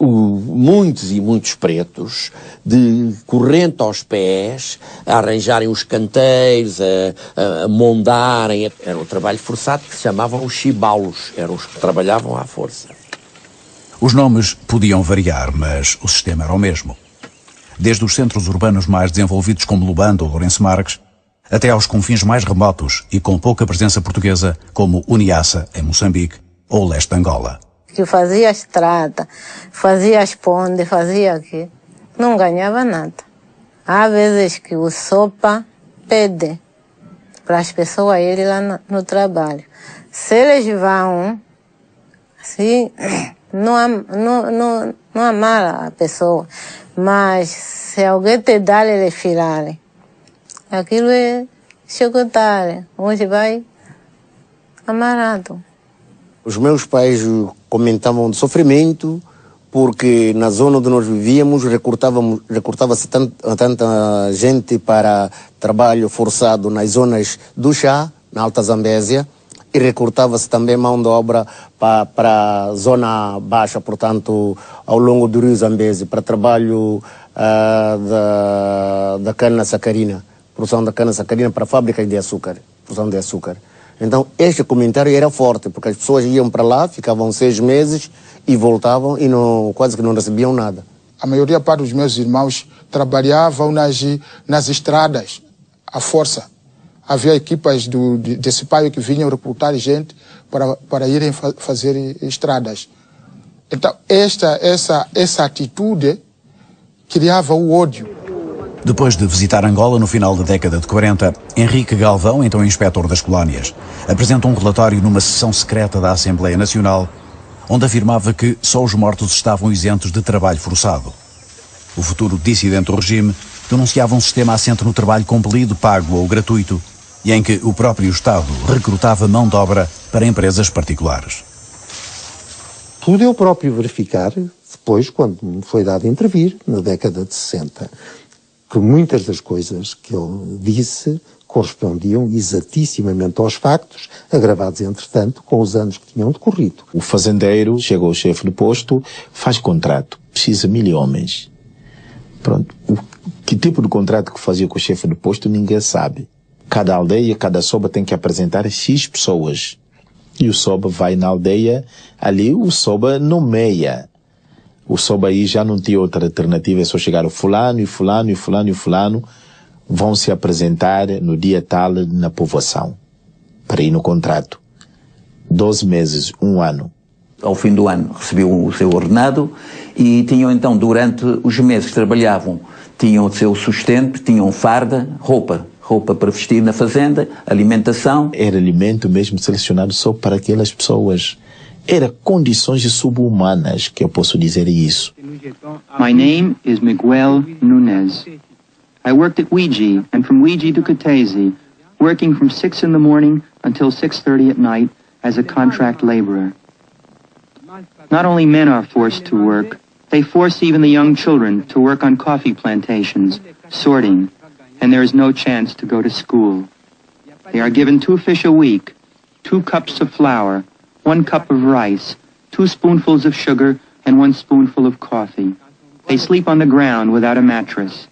muitos e muitos pretos, de corrente aos pés, a arranjarem os canteiros, a mondarem, era um trabalho forçado que se chamavam os chibalos, eram os que trabalhavam à força. Os nomes podiam variar, mas o sistema era o mesmo. Desde os centros urbanos mais desenvolvidos como Luanda ou Lourenço Marques, até aos confins mais remotos e com pouca presença portuguesa, como Uniassa, em Moçambique, ou o leste de Angola. Que fazia a estrada, fazia as pontes, fazia aqui, não ganhava nada. Há vezes que o sopa pede para as pessoas irem lá no trabalho. Se eles vão, assim, não amar a pessoa, mas se alguém te dá, eles tirarem. Aquilo é chocotar, hoje vai amarrado. Os meus pais comentavam de sofrimento, porque na zona onde nós vivíamos recrutava-se tanta gente para trabalho forçado nas zonas do chá, na Alta Zambésia, e recrutava-se também mão de obra para a zona baixa, portanto, ao longo do rio Zambésia, para trabalho da cana-sacarina, produção da cana-sacarina para fábricas de açúcar, produção de açúcar. Então, este comentário era forte, porque as pessoas iam para lá, ficavam 6 meses e voltavam e quase que não recebiam nada. A maioria dos meus irmãos trabalhavam nas estradas, à força. Havia equipas desse pai que vinham recrutar gente para irem fazer estradas. Então, essa atitude criava o ódio. Depois de visitar Angola no final da década de 40, Henrique Galvão, então inspetor das colónias, apresenta um relatório numa sessão secreta da Assembleia Nacional, onde afirmava que só os mortos estavam isentos de trabalho forçado. O futuro dissidente do regime denunciava um sistema assente no trabalho compelido, pago ou gratuito, e em que o próprio Estado recrutava mão de obra para empresas particulares. Pude eu próprio verificar, depois, quando me foi dado a intervir, na década de 60, que muitas das coisas que ele disse correspondiam exatissimamente aos factos, agravados, entretanto, com os anos que tinham decorrido. O fazendeiro chega ao chefe do posto, faz contrato, precisa 1000 homens. Pronto. Que tipo de contrato que fazia com o chefe do posto, ninguém sabe. Cada aldeia, cada soba tem que apresentar X pessoas. E o soba vai na aldeia, ali o soba nomeia. O soba aí já não tinha outra alternativa, é só chegar o fulano e fulano e fulano e fulano vão se apresentar no dia tal na povoação, para ir no contrato. 12 meses, 1 ano. Ao fim do ano recebiam o seu ordenado e tinham então, durante os meses que trabalhavam, tinham o seu sustento, tinham farda, roupa para vestir na fazenda, alimentação. Era alimento mesmo selecionado só para aquelas pessoas. Era condições subhumanas, que eu posso dizer isso. My name is Miguel Nunes. I worked at Ouija and from Ouija to Kutaisi, working from 6 in the morning until 6:30 at night as a contract laborer. Not only men are forced to work, they force even the young children to work on coffee plantations, sorting, and there is no chance to go to school. They are given 2 fish a week, 2 cups of flour, 1 cup of rice, 2 spoonfuls of sugar, and 1 spoonful of coffee. They sleep on the ground without a mattress.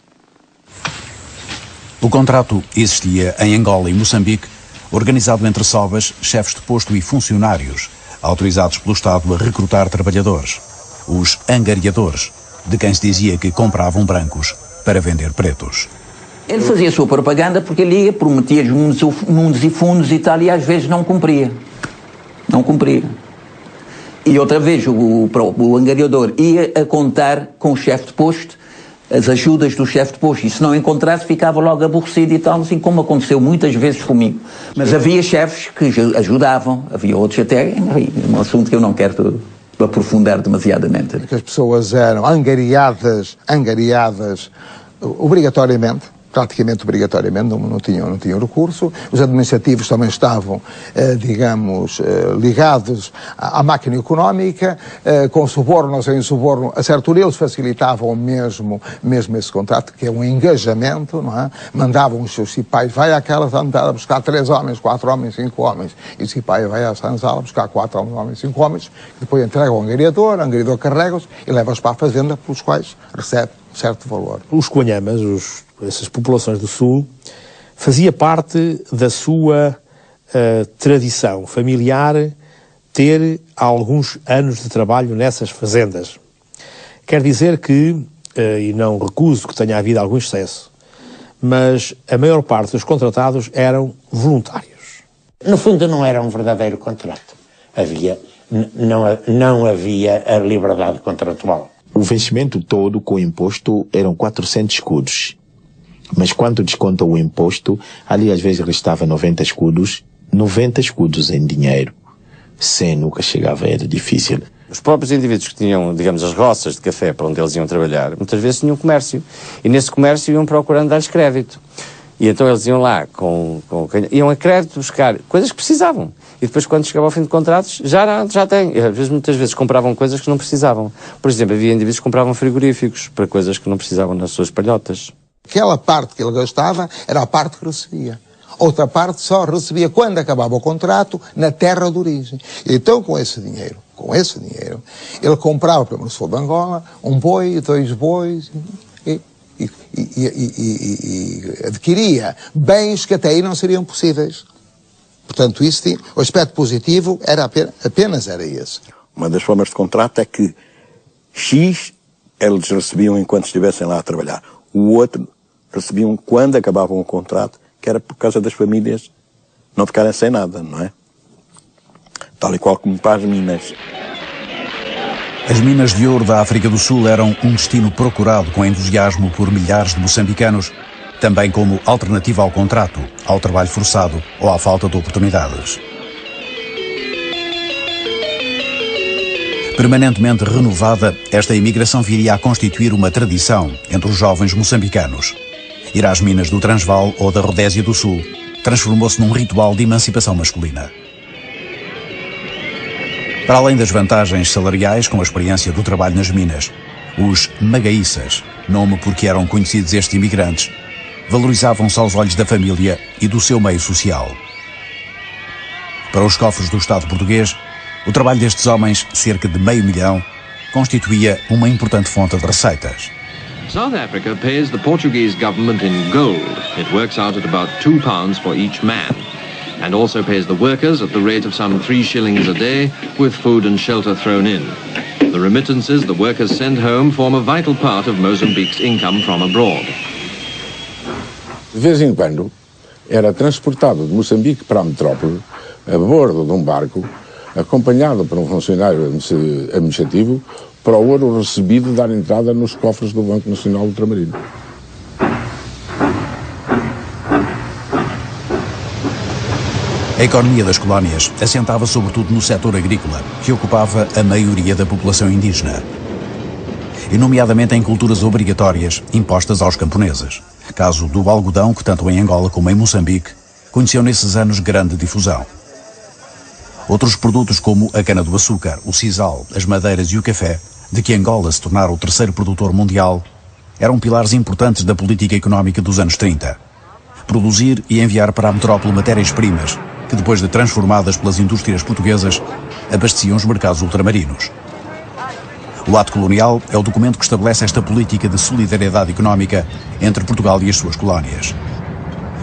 O contrato existia em Angola e Moçambique, organizado entre sobas, chefes de posto e funcionários, autorizados pelo Estado a recrutar trabalhadores, os angariadores, de quem se dizia que compravam brancos para vender pretos. Ele fazia a sua propaganda porque ele ia, prometia mundos e fundos e tal, e às vezes não cumpria. Não cumpria. E outra vez o angariador ia a contar com o chefe de posto as ajudas do chefe de posto, e se não encontrasse ficava logo aborrecido e tal, assim como aconteceu muitas vezes comigo. Mas havia chefes que ajudavam, havia outros até, um assunto que eu não quero aprofundar demasiadamente. Que as pessoas eram angariadas obrigatoriamente, praticamente obrigatoriamente, não tinham recurso. Os administrativos também estavam, ligados à máquina económica, com suborno ou sem suborno, a certo nível, eles facilitavam mesmo esse contrato, que é um engajamento, não é? Mandavam os seus cipais, vai àquela sala buscar 3 homens, 4 homens, 5 homens, e o cipai vai à sala buscar 4 homens, 5 homens, depois entrega ao angariador, o angariador carrega-os e leva-os para a fazenda, pelos quais recebe certo valor. Os Quanhamas, essas populações do Sul, fazia parte da sua tradição familiar ter alguns anos de trabalho nessas fazendas. Quer dizer que, e não recuso que tenha havido algum excesso, mas a maior parte dos contratados eram voluntários. No fundo não era um verdadeiro contrato. Não havia a liberdade contratual. O vencimento todo com o imposto eram 400 escudos. Mas quando desconta o imposto, ali às vezes restava 90 escudos em dinheiro. 100 nunca chegava, era difícil. Os próprios indivíduos que tinham, digamos, as roças de café para onde eles iam trabalhar, muitas vezes tinham comércio. E nesse comércio iam procurando dar-lhes crédito. E então eles iam lá, iam a crédito buscar coisas que precisavam. E depois, quando chegava ao fim de contratos, já têm. E, às vezes, muitas vezes compravam coisas que não precisavam. Por exemplo, havia indivíduos que compravam frigoríficos para coisas que não precisavam nas suas palhotas. Aquela parte que ele gastava era a parte que recebia. Outra parte só recebia quando acabava o contrato na terra de origem. Então, com esse dinheiro, ele comprava, pelo menos se for de Angola, um boi, 2 bois e adquiria bens que até aí não seriam possíveis. Portanto, isso o aspecto positivo era apenas esse. Uma das formas de contrato é que X eles recebiam enquanto estivessem lá a trabalhar. O outro recebiam quando acabavam o contrato, que era por causa das famílias não ficarem sem nada, não é? Tal e qual como para as minas. As minas de ouro da África do Sul eram um destino procurado com entusiasmo por milhares de moçambicanos, também como alternativa ao contrato, ao trabalho forçado ou à falta de oportunidades. Permanentemente renovada, esta imigração viria a constituir uma tradição entre os jovens moçambicanos. Ir às minas do Transvaal ou da Rodésia do Sul transformou-se num ritual de emancipação masculina. Para além das vantagens salariais com a experiência do trabalho nas minas, os magaíças, nome porque eram conhecidos estes imigrantes, valorizavam-se aos olhos da família e do seu meio social. Para os cofres do Estado português, o trabalho destes homens, cerca de 500 mil, constituía uma importante fonte de receitas. South Africa pays the Portuguese government in gold. It works out at about £2 for each man, and also pays the workers at the rate of some 3 shillings a day, with food and shelter thrown in. The remittances the workers send home form a vital part of Mozambique's income from abroad. De vez em quando, era transportado de Moçambique para a metrópole, a bordo de um barco, acompanhado por um funcionário administrativo, para o ouro recebido dar entrada nos cofres do Banco Nacional Ultramarino. A economia das colónias assentava sobretudo no setor agrícola, que ocupava a maioria da população indígena, e nomeadamente em culturas obrigatórias impostas aos camponeses. Caso do algodão, que tanto em Angola como em Moçambique conheceu nesses anos grande difusão. Outros produtos como a cana-do-açúcar, o sisal, as madeiras e o café, de que Angola se tornara o 3º produtor mundial, eram pilares importantes da política económica dos anos 30. Produzir e enviar para a metrópole matérias-primas, que depois de transformadas pelas indústrias portuguesas, abasteciam os mercados ultramarinos. O Ato Colonial é o documento que estabelece esta política de solidariedade económica entre Portugal e as suas colónias.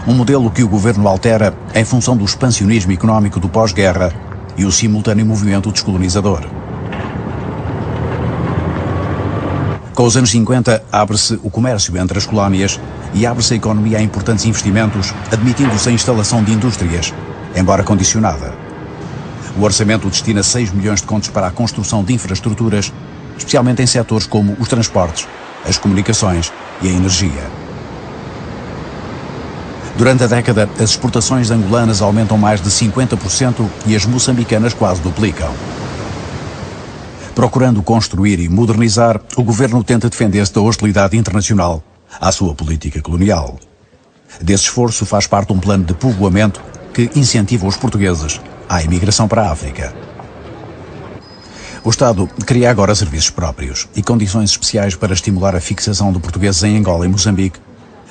Um modelo que o governo altera em função do expansionismo económico do pós-guerra e o simultâneo movimento descolonizador. Com os anos 50, abre-se o comércio entre as colónias e abre-se a economia a importantes investimentos, admitindo-se a instalação de indústrias, embora condicionada. O orçamento destina 6 milhões de contos para a construção de infraestruturas, especialmente em setores como os transportes, as comunicações e a energia. Durante a década, as exportações angolanas aumentam mais de 50% e as moçambicanas quase duplicam. Procurando construir e modernizar, o governo tenta defender-se da hostilidade internacional à sua política colonial. Desse esforço faz parte um plano de povoamento que incentiva os portugueses à imigração para a África. O Estado cria agora serviços próprios e condições especiais para estimular a fixação de portugueses em Angola e Moçambique,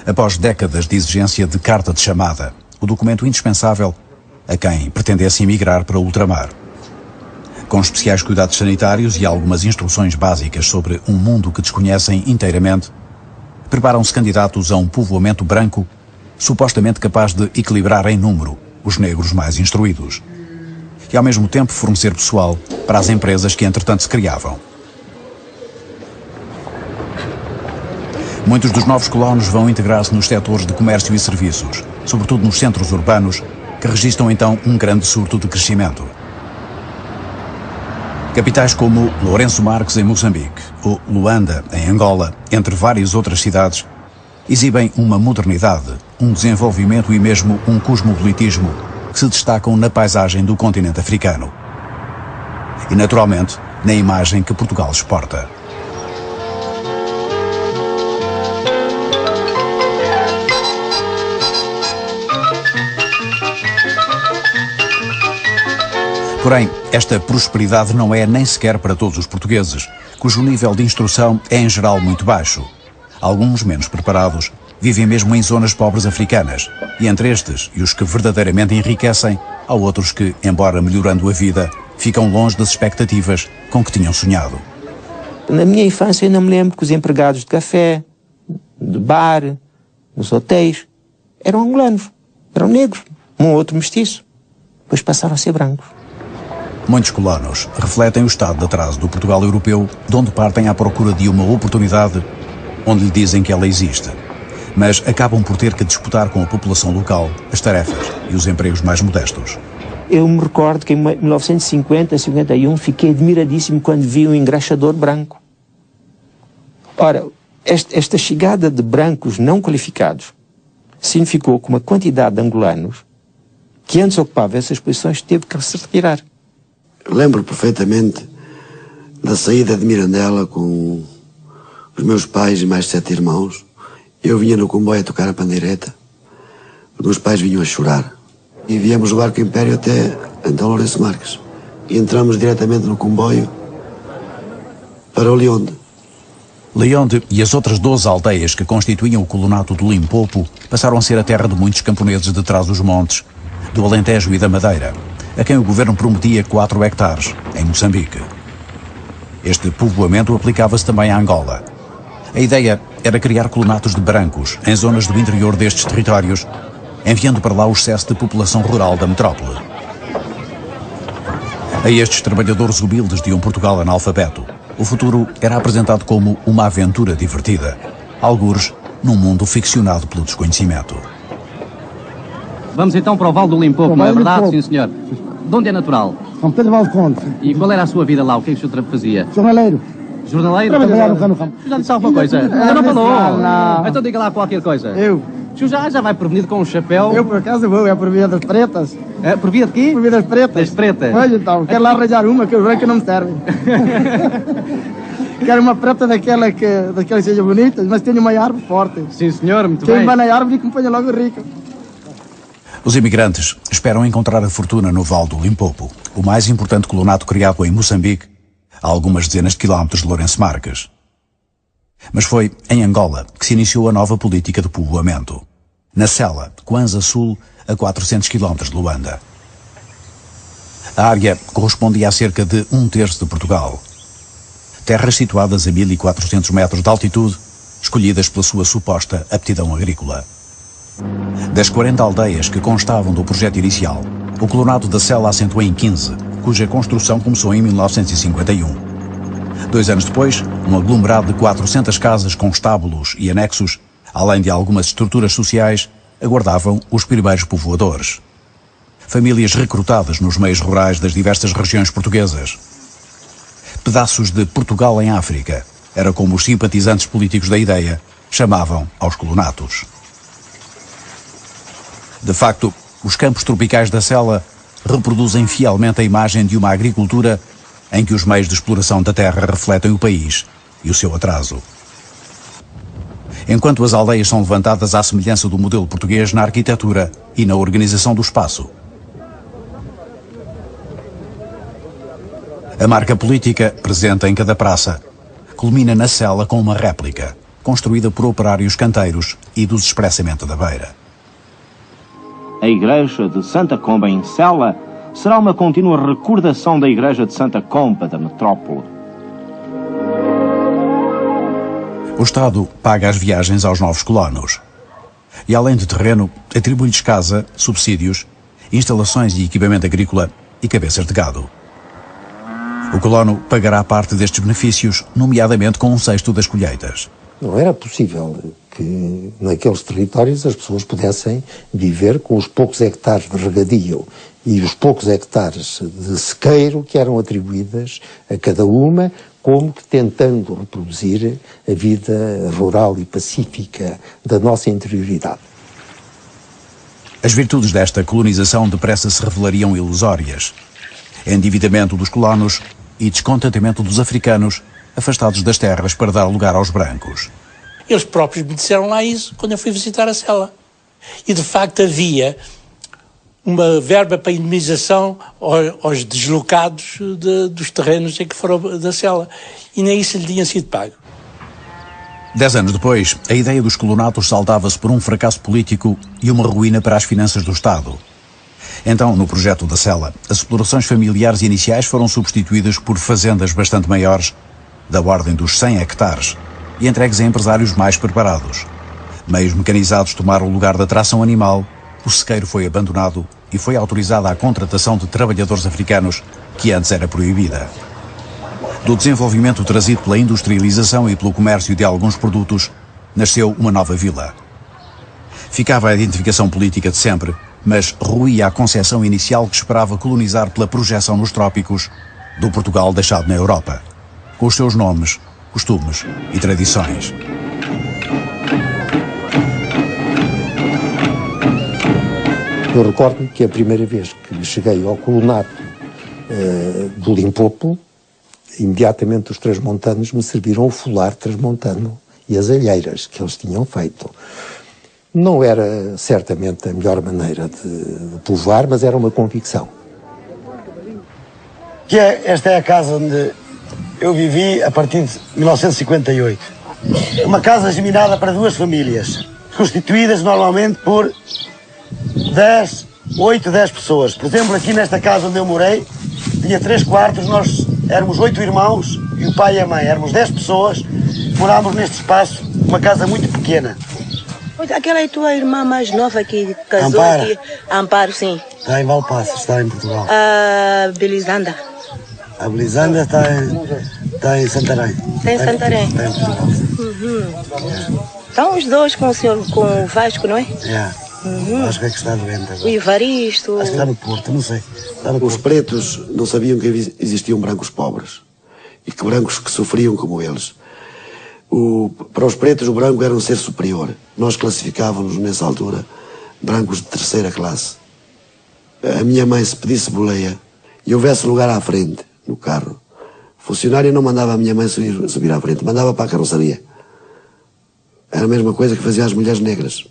após décadas de exigência de carta de chamada, o documento indispensável a quem pretendesse emigrar para o ultramar. Com especiais cuidados sanitários e algumas instruções básicas sobre um mundo que desconhecem inteiramente, preparam-se candidatos a um povoamento branco, supostamente capaz de equilibrar em número os negros mais instruídos, e ao mesmo tempo fornecer pessoal para as empresas que entretanto se criavam. Muitos dos novos colonos vão integrar-se nos setores de comércio e serviços, sobretudo nos centros urbanos, que registram então um grande surto de crescimento. Capitais como Lourenço Marques, em Moçambique, ou Luanda, em Angola, entre várias outras cidades, exibem uma modernidade, um desenvolvimento e mesmo um cosmopolitismo que se destacam na paisagem do continente africano. E, naturalmente, na imagem que Portugal exporta. Porém, esta prosperidade não é nem sequer para todos os portugueses, cujo nível de instrução é em geral muito baixo. Alguns, menos preparados, vivem mesmo em zonas pobres africanas, e entre estes e os que verdadeiramente enriquecem, há outros que, embora melhorando a vida, ficam longe das expectativas com que tinham sonhado. Na minha infância eu não me lembro que os empregados de café, de bar, nos hotéis, eram angolanos, eram negros, um ou outro mestiço. Depois passaram a ser brancos. Muitos colonos refletem o estado de atraso do Portugal europeu, de onde partem à procura de uma oportunidade onde lhe dizem que ela existe. Mas acabam por ter que disputar com a população local as tarefas e os empregos mais modestos. Eu me recordo que em 1950, 51, fiquei admiradíssimo quando vi um engraxador branco. Ora, esta chegada de brancos não qualificados significou que uma quantidade de angolanos que antes ocupava essas posições teve que se retirar. Lembro perfeitamente da saída de Mirandela com os meus pais e mais 7 irmãos. Eu vinha no comboio a tocar a pandeireta. Os meus pais vinham a chorar. E viemos o barco Império até Antão Lourenço Marques. E entramos diretamente no comboio para o Leonde. Leonde e as outras 12 aldeias que constituíam o colonato do Limpopo passaram a ser a terra de muitos camponeses de Trás-os-Montes, do Alentejo e da Madeira, a quem o governo prometia 4 hectares, em Moçambique. Este povoamento aplicava-se também a Angola. A ideia era criar colonatos de brancos em zonas do interior destes territórios, enviando para lá o excesso de população rural da metrópole. A estes trabalhadores humildes de um Portugal analfabeto, o futuro era apresentado como uma aventura divertida, algures num mundo ficcionado pelo desconhecimento. Vamos então para o Vale do Limpopo, não é verdade, sim senhor? De onde é natural? São Pedro Valconde. E qual era a sua vida lá? O que é que o senhor fazia? Jornaleiro. Jornaleiro? Trabalhar no campo. O senhor já disse alguma coisa? Ainda não falou? Não. Então diga lá qualquer coisa. Eu. O senhor já vai prevenido com um chapéu? Eu por acaso vou, é por via das pretas. É, por via de quê? Por via das pretas. Das pretas? Pois então, quero lá arranjar uma, que os brancos não me servem. Quero uma preta daquela que seja bonita, mas tenha uma árvore forte. Sim senhor, muito bem. Quem vai na árvore e que me ponha logo rico. Os imigrantes esperam encontrar a fortuna no Vale do Limpopo, o mais importante colonato criado em Moçambique, a algumas dezenas de quilómetros de Lourenço Marques. Mas foi em Angola que se iniciou a nova política de povoamento. Na Sela, Kwanza Sul, a 400 quilómetros de Luanda. A área correspondia a cerca de 1/3 de Portugal. Terras situadas a 1400 metros de altitude, escolhidas pela sua suposta aptidão agrícola. Das 40 aldeias que constavam do projeto inicial, o colonato da Sela assentou em 15, cuja construção começou em 1951. 2 anos depois, um aglomerado de 400 casas com estábulos e anexos, além de algumas estruturas sociais, aguardavam os primeiros povoadores. Famílias recrutadas nos meios rurais das diversas regiões portuguesas. Pedaços de Portugal em África, era como os simpatizantes políticos da ideia chamavam aos colonatos. De facto, os campos tropicais da Sela reproduzem fielmente a imagem de uma agricultura em que os meios de exploração da terra refletem o país e o seu atraso. Enquanto as aldeias são levantadas à semelhança do modelo português na arquitetura e na organização do espaço. A marca política, presente em cada praça, culmina na Sela com uma réplica, construída por operários canteiros e dos Expressamente da Beira. A Igreja de Santa Comba em Sela será uma contínua recordação da Igreja de Santa Comba da metrópole. O Estado paga as viagens aos novos colonos. E além de terreno, atribui-lhes casa, subsídios, instalações e equipamento agrícola e cabeças de gado. O colono pagará parte destes benefícios, nomeadamente com 1/6 das colheitas. Não era possível que naqueles territórios as pessoas pudessem viver com os poucos hectares de regadio e os poucos hectares de sequeiro que eram atribuídas a cada uma, como que tentando reproduzir a vida rural e pacífica da nossa interioridade. As virtudes desta colonização depressa se revelariam ilusórias. Endividamento dos colonos e descontentamento dos africanos, afastados das terras para dar lugar aos brancos. Eles próprios me disseram lá isso quando eu fui visitar a cela. E de facto havia uma verba para indemnização aos deslocados dos terrenos em que foram da cela. E nem isso lhe tinha sido pago. 10 anos depois, a ideia dos colonatos saldava-se por um fracasso político e uma ruína para as finanças do Estado. Então, no projeto da cela, as explorações familiares iniciais foram substituídas por fazendas bastante maiores, da ordem dos 100 hectares, e entregues a empresários mais preparados. Meios mecanizados tomaram o lugar da tração animal, o sequeiro foi abandonado e foi autorizada a contratação de trabalhadores africanos, que antes era proibida. Do desenvolvimento trazido pela industrialização e pelo comércio de alguns produtos, nasceu uma nova vila. Ficava a identificação política de sempre, mas ruía a concepção inicial que esperava colonizar pela projeção nos trópicos do Portugal deixado na Europa, com os seus nomes, costumes e tradições. Eu recordo que a primeira vez que cheguei ao colonato do Limpopo, imediatamente os transmontanos me serviram o folar transmontano e as alheiras que eles tinham feito. Não era certamente a melhor maneira de povoar, mas era uma convicção. Esta é a casa onde eu vivi a partir de 1958. Uma casa geminada para 2 famílias, constituídas normalmente por 8, 10 pessoas. Por exemplo, aqui nesta casa onde eu morei, tinha 3 quartos, nós éramos 8 irmãos e o pai e a mãe. Éramos 10 pessoas, morávamos neste espaço, uma casa muito pequena. Aquela é tua irmã mais nova que casou Amparo. aqui? Amparo, sim. Está em Valpaço, está em Portugal. A Belisanda. A Belisanda está em Santarém. Está em Santarém. Está em Portugal. Uhum. Estão os dois com o Vasco, não é? Acho que é que está doente agora. O Ivaristo. Acho que está no Porto, não sei. Os pretos não sabiam que existiam brancos pobres e que brancos que sofriam como eles. Para os pretos o branco era um ser superior. Nós classificávamos nessa altura brancos de 3ª classe. A minha mãe, se pedisse boleia e houvesse lugar à frente no carro, o funcionário não mandava a minha mãe subir à frente, mandava para a carroçaria. Era a mesma coisa que fazia as mulheres negras.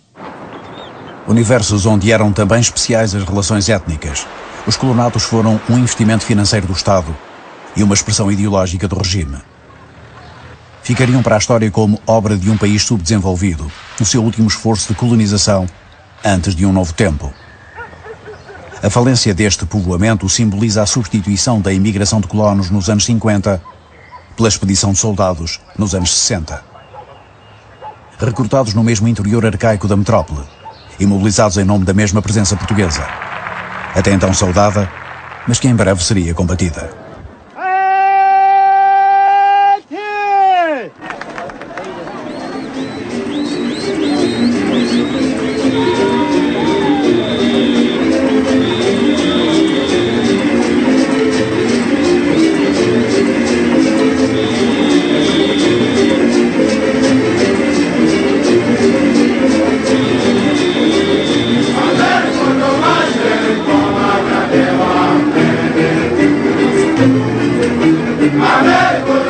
Universos onde eram também especiais as relações étnicas. Os colonatos foram um investimento financeiro do Estado e uma expressão ideológica do regime. Ficariam para a história como obra de um país subdesenvolvido, no seu último esforço de colonização, antes de um novo tempo. A falência deste povoamento simboliza a substituição da imigração de colonos nos anos 50 pela expedição de soldados nos anos 60. Recrutados no mesmo interior arcaico da metrópole e mobilizados em nome da mesma presença portuguesa, até então saudada, mas que em breve seria combatida. Amém.